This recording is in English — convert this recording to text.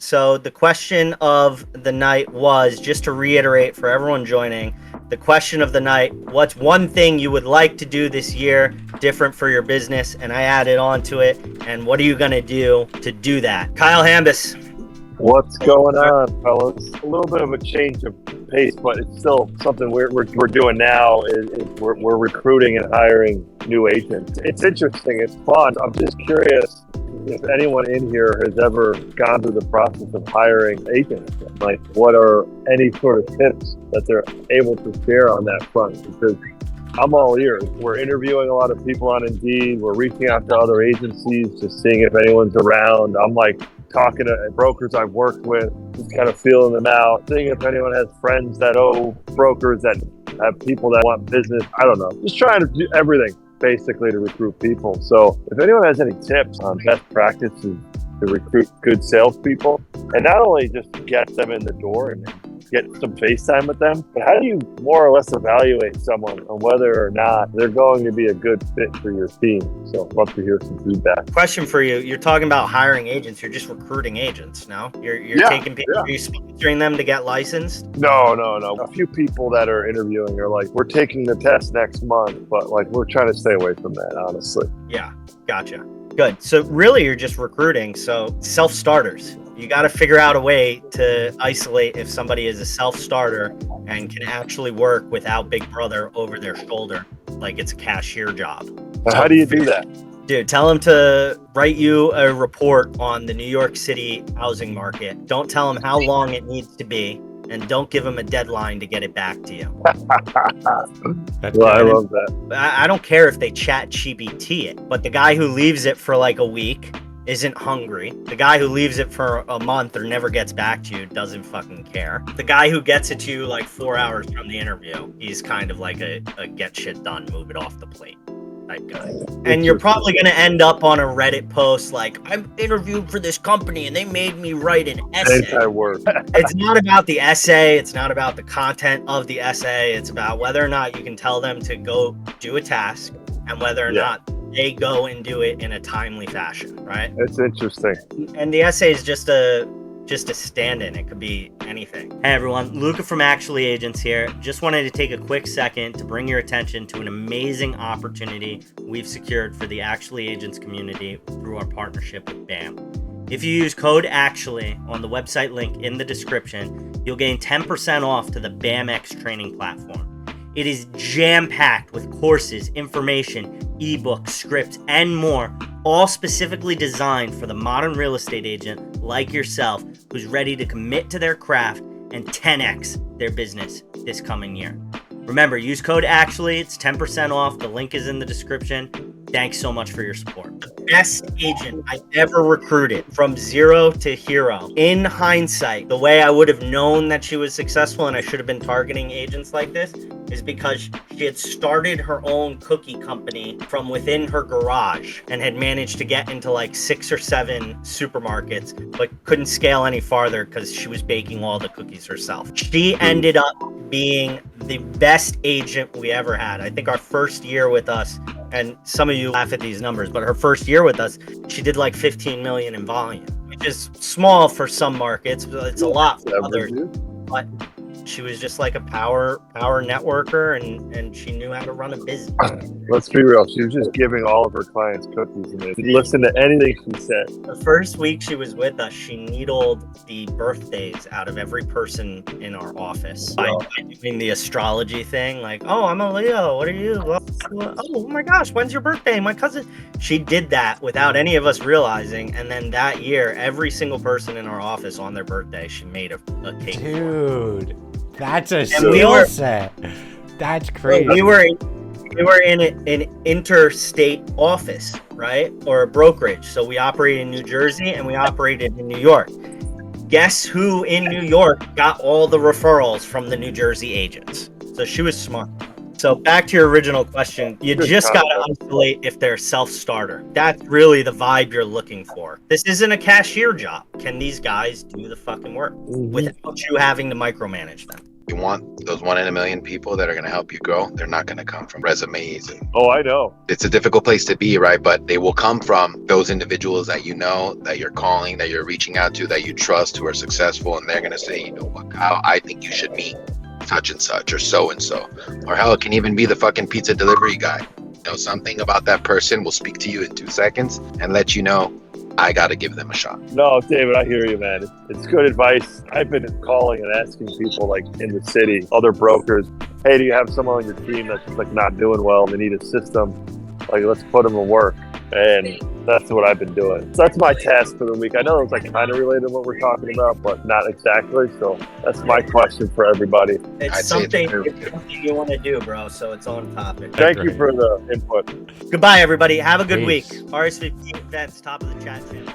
So the question of the night was, just to reiterate for everyone joining, the question of the night, what's one thing you would like to do this year different for your business? And I added on to it, and what are you going to do to do that? Kyle Hambas. What's going on, fellas? A little bit of a change of pace, but it's still something we're doing now. We're recruiting and hiring new agents. It's interesting. It's fun. I'm just curious if anyone in here has ever gone through the process of hiring agents. Like, what are any sort of tips that they're able to share on that front? Because I'm all ears. We're interviewing a lot of people on Indeed. We're reaching out to other agencies, just seeing if anyone's around. I'm like talking to brokers I've worked with, just kind of feeling them out, seeing if anyone has friends that owe brokers, that have people that want business. I don't know. Just trying to do everything basically to recruit people. So if anyone has any tips on best practices to recruit good salespeople, and not only just get them in the door and get some face time with them, but how do you more or less evaluate someone on whether or not they're going to be a good fit for your team? So I'd love to hear some feedback. Question for you. You're talking about hiring agents. You're just recruiting agents, no? You're taking people, are you sponsoring them to get licensed? No. A few people that are interviewing are like, we're taking the test next month, but like, we're trying to stay away from that, honestly. Yeah, gotcha. Good. So really you're just recruiting. So self-starters. You got to figure out a way to isolate if somebody is a self-starter and can actually work without Big Brother over their shoulder like it's a cashier job. How do you do that? Dude, tell them to write you a report on the New York City housing market. Don't tell them how long it needs to be, and don't give them a deadline to get it back to you. I love that. I don't care if they chat GPT it, but the guy who leaves it for like a week isn't hungry. The guy who leaves it for a month or never gets back to you doesn't fucking care. The guy who gets it to you like 4 hours from the interview, he's kind of like a get shit done, move it off the plate type guy. And you're probably going to end up on a Reddit post like, I'm interviewed for this company and they made me write an essay. It's not about the essay. It's not about the content of the essay. It's about whether or not you can tell them to go do a task and whether or not they go and do it in a timely fashion, right? It's interesting. And the essay is just a stand-in. It could be anything. Hey everyone, Luca from Actually Agents here. Just wanted to take a quick second to bring your attention to an amazing opportunity we've secured for the Actually Agents community through our partnership with BAM. If you use code ACTUALLY on the website link in the description, you'll gain 10% off to the BAMX training platform. It is jam-packed with courses, information, ebooks, scripts, and more, all specifically designed for the modern real estate agent like yourself who's ready to commit to their craft and 10x their business this coming year. Remember, use code ACTUALLY. It's 10% off. The link is in the description. Thanks so much for your support. The best agent I've ever recruited from zero to hero. In hindsight, the way I would have known that she was successful and I should have been targeting agents like this is because she had started her own cookie company from within her garage and had managed to get into like 6 or 7 supermarkets, but couldn't scale any farther because she was baking all the cookies herself. She ended up being the best agent we ever had. I think our first year with us, and some of you laugh at these numbers, but her first year with us, she did like 15 million in volume, which is small for some markets, but it's a lot for others. But she was just like a power networker, and she knew how to run a business. Let's be real. She was just giving all of her clients cookies and they listened to anything she said. The first week she was with us, she needled the birthdays out of every person in our office by doing the astrology thing. Like, oh, I'm a Leo. What are you? Oh my gosh, when's your birthday? My cousin. She did that without any of us realizing. And then that year, every single person in our office on their birthday, she made a cake. Dude, that's a skill set. That's crazy. We were in an interstate office, right? Or a brokerage. So we operated in New Jersey and we operated in New York. Guess who in New York got all the referrals from the New Jersey agents? So she was smart. So back to your original question, you just got to isolate if they're self-starter. That's really the vibe you're looking for. This isn't a cashier job. Can these guys do the fucking work without you having to micromanage them? You want those 1 in a million people that are going to help you grow. They're not going to come from resumes. Oh, I know. It's a difficult place to be, right? But they will come from those individuals that you know, that you're calling, that you're reaching out to, that you trust, who are successful, and they're going to say, you know what, Kyle, I think you should meet such and such or so and so. Or hell, it can even be the fucking pizza delivery guy. You know, something about that person will speak to you in 2 seconds and let you know, I got to give them a shot. No, David, I hear you, man. It's good advice. I've been calling and asking people like in the city, other brokers, hey, do you have someone on your team that's like not doing well and they need a system? Like, let's put them to work. And that's what I've been doing. So that's my task for the week. I know it's like kind of related to what we're talking about, but not exactly. So that's my question for everybody. It's something you want to do, bro. So it's on topic. Thank you for the input. Goodbye, everybody. Have a good Peace. week. RSVP events, top of the chat channel.